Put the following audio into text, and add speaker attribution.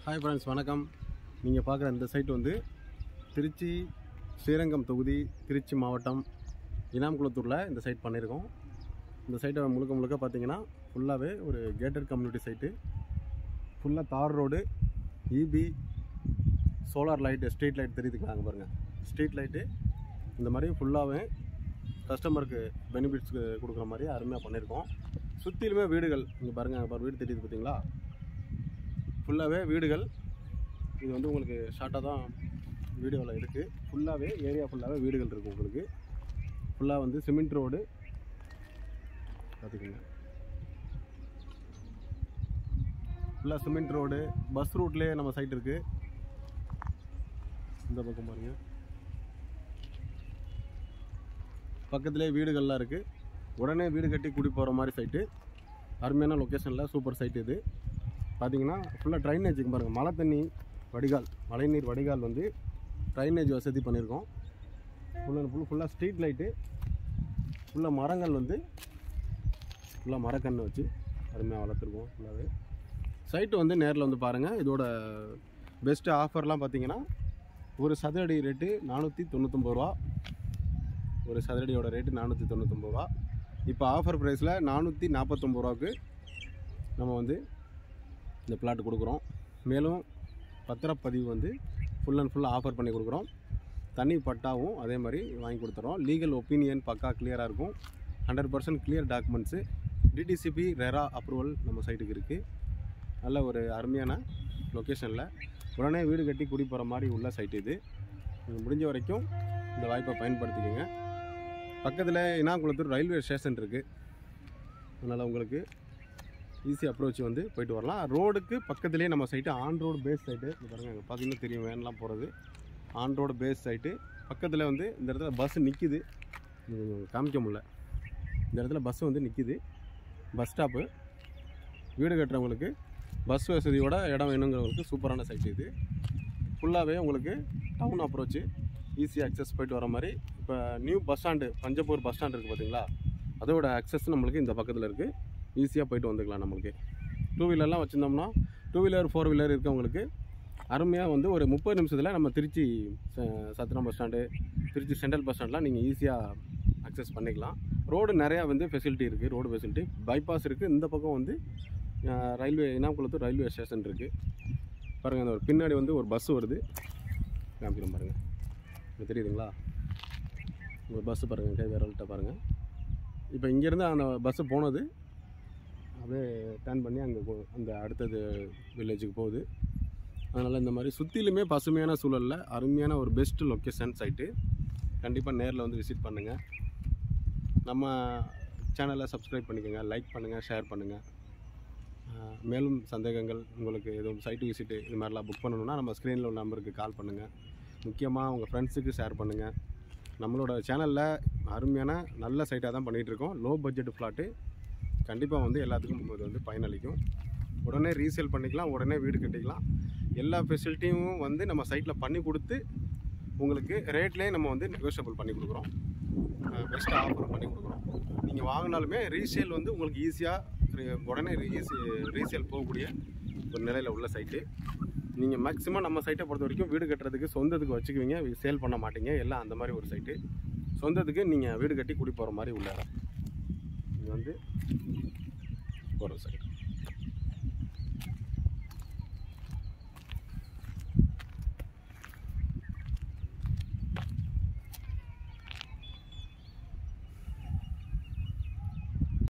Speaker 1: Hi friends, வணக்கம். நீங்கள் பார்க்குற இந்த சைட் வந்து திருச்சி ஸ்ரீரங்கம் தொகுதி, திருச்சி மாவட்டம், இனாம்குளத்தூரில் இந்த சைட் பண்ணியிருக்கோம். இந்த சைட்டை முழுக்க பார்த்தீங்கன்னா ஃபுல்லாகவே ஒரு கேட்டட் கம்யூனிட்டி சைட்டு. ஃபுல்லாக தார் road, EB, solar light, street light தெரியுதுக்கலாங்க பாருங்கள். ஸ்ட்ரீட் லைட்டு இந்த மாதிரி ஃபுல்லாகவே கஸ்டமருக்கு பெனிஃபிட்ஸ்க்கு கொடுக்குற மாதிரி அருமையாக பண்ணியிருக்கோம். சுற்றிலுமே வீடுகள் இங்கே பாருங்கள், வீடு தெரியுது பார்த்தீங்களா? ஃபுல்லாகவே வீடுகள். இது வந்து உங்களுக்கு ஷார்ட்டாக தான் வீடியோவில் இருக்குது. ஃபுல்லாகவே ஏரியா ஃபுல்லாகவே வீடுகள் இருக்குது. உங்களுக்கு ஃபுல்லாக வந்து சிமெண்ட் ரோடு பார்த்துக்கோங்க. ஃபுல்லாக சிமெண்ட் ரோடு, பஸ் ரூட்லேயே நம்ம சைட் இருக்குது. இந்த பக்கம் பாருங்கள், பக்கத்துலேயே வீடுகள்லாம் இருக்குது. உடனே வீடு கட்டி குடி போகிற மாதிரி சைட்டு. அருமையான லொக்கேஷனில் சூப்பர் சைட்டு இது. பார்த்தீங்கன்னா ஃபுல்லாக ட்ரைனேஜுக்கு பாருங்கள், மழை தண்ணி வடிகால், மழைநீர் வடிகால் வந்து ட்ரைனேஜ் வசதி பண்ணியிருக்கோம். ஃபுல்லாக ஸ்ட்ரீட் லைட்டு, ஃபுல்லாக மரங்கள் வந்து ஃபுல்லாக மரக்கன்று வச்சு அருமையாக வளர்த்துருக்கோம். ஃபுல்லாகவே சைட்டு வந்து நேரில் வந்து பாருங்கள். இதோட பெஸ்ட்டு ஆஃபர்லாம் பார்த்தீங்கன்னா ஒரு சதுரடி ரேட்டு 499 ரூபா. ஒரு சதுரடியோட ரேட்டு 499 ரூபா. இப்போ ஆஃபர் ப்ரைஸில் 449 ரூபாவுக்கு நம்ம வந்து இந்த பிளாட் கொடுக்குறோம். மேலும் பத்திரப்பதிவு வந்து ஃபுல் அண்ட் ஃபுல்லாக ஆஃபர் பண்ணி கொடுக்குறோம். தனி பட்டாவும் அதே மாதிரி வாங்கி கொடுத்துறோம். லீகல் ஒப்பீனியன் பக்கா கிளியராக இருக்கும். 100% clear documents, DTCP RERA approval நம்ம சைட்டுக்கு இருக்குது. நல்ல ஒரு அருமையான லொக்கேஷனில் உடனே வீடு கட்டி குடி போகிற மாதிரி உள்ள சைட்டு இது. முடிஞ்ச வரைக்கும் இந்த வாய்ப்பை பயன்படுத்திக்கோங்க. பக்கத்தில் இனாம்குளத்தூர் ரயில்வே ஸ்டேஷன் இருக்குது. அதனால் உங்களுக்கு ஈஸி அப்ரோச் வந்து போயிட்டு வரலாம். ரோடுக்கு பக்கத்துலேயே நம்ம side on road face side. இது பாருங்கள், அங்கே பார்த்தீங்கன்னா தெரியும் வேன்லாம் போகிறது. On road face side. பக்கத்தில் வந்து இந்த இடத்துல பஸ்ஸு நிற்கிது, காமிக்க முடியல. இந்த இடத்துல பஸ்ஸு வந்து நிற்கிது. Bus stop. வீடு கட்டுறவங்களுக்கு பஸ் வசதியோட இடம் வேணுங்கிறவங்களுக்கு சூப்பரான சைட்டு இது. ஃபுல்லாகவே உங்களுக்கு டவுன் அப்ரோச்சு, ஈஸியாக அக்சஸ் போயிட்டு வர மாதிரி. இப்போ new bus stand, Panjappur bus stand இருக்குது பார்த்தீங்களா? அதோட அக்சஸ் நம்மளுக்கு இந்த பக்கத்தில் இருக்குது. ஈஸியாக போயிட்டு வந்துக்கலாம். நம்மளுக்கு டூ வீலர்லாம் வச்சுருந்தோம்னா, டூ வீலர் 4 வீலர் இருக்கவங்களுக்கு அருமையாக வந்து ஒரு 30 நிமிஷத்தில் நம்ம Trichy Chathiram bus stand, Trichy central bus ஸ்டாண்ட்லாம் நீங்கள் ஈஸியாக அக்சஸ் பண்ணிக்கலாம். ரோடு நிறையா வந்து ஃபெசிலிட்டி இருக்குது. ரோடு ஃபெசிலிட்டி, பைபாஸ் இருக்குது. இந்த பக்கம் வந்து ரயில்வே, இனாம்குளத்தூர் ரயில்வே ஸ்டேஷன் இருக்குது. பாருங்கள், அந்த ஒரு பின்னாடி வந்து ஒரு பஸ்ஸு வருது, காமிக்கிறோம் பாருங்கள். இங்கே தெரியுதுங்களா? ஒரு பஸ்ஸு பாருங்கள், கை வேறல்கிட்ட பாருங்கள். இப்போ இங்கேருந்து அந்த பஸ்ஸு போனது அப்படியே டர்ன் பண்ணி அங்கே அந்த அடுத்தது வில்லேஜுக்கு போகுது. அதனால் இந்த மாதிரி சுற்றிலுமே பசுமையான சூழலில் அருமையான ஒரு பெஸ்ட்டு லொக்கேஷன் சைட்டு. கண்டிப்பாக நேரில் வந்து விசிட் பண்ணுங்கள். நம்ம சேனலை சப்ஸ்கிரைப் பண்ணிக்கோங்க, லைக் பண்ணுங்கள், ஷேர் பண்ணுங்கள். மேலும் சந்தேகங்கள், உங்களுக்கு எதுவும் சைட்டு விசிட்டு இது மாதிரிலாம் புக் பண்ணணுன்னா நம்ம ஸ்க்ரீனில் உள்ள நம்பருக்கு கால் பண்ணுங்கள். முக்கியமாக உங்கள் ஃப்ரெண்ட்ஸுக்கு ஷேர் பண்ணுங்கள். நம்மளோட சேனலில் அருமையான நல்ல சைட்டாக தான் பண்ணிகிட்ருக்கோம். லோ பட்ஜெட் ஃப்ளாட்டு கண்டிப்பாக வந்து எல்லாத்துக்கும் இது வந்து பயனளிக்கும். உடனே ரீசேல் பண்ணிக்கலாம், உடனே வீடு கட்டிக்கலாம். எல்லா ஃபெசிலிட்டியும் வந்து நம்ம சைட்டில் பண்ணி கொடுத்து உங்களுக்கு ரேட்லேயே நம்ம வந்து நெகோஷியபிள் பண்ணி கொடுக்குறோம். பெஸ்ட்டாக ஆஃபர் பண்ணி கொடுக்குறோம். நீங்கள் வாங்கினாலுமே ரீசேல் வந்து உங்களுக்கு ஈஸியாக உடனே ரீசேல் போகக்கூடிய ஒரு நிலையில் உள்ள சைட்டு. நீங்கள் மேக்ஸிமம் நம்ம சைட்டை பொறுத்த வரைக்கும் வீடு கட்டுறதுக்கு சொந்தத்துக்கு வச்சுக்குவீங்க, சேல் பண்ண மாட்டீங்க. எல்லாம் அந்த மாதிரி ஒரு சைட்டு. சொந்தத்துக்கு நீங்கள் வீடு கட்டி குடி போகிற மாதிரி உள்ள இடம். இது வந்து ஒரு சைட்டு.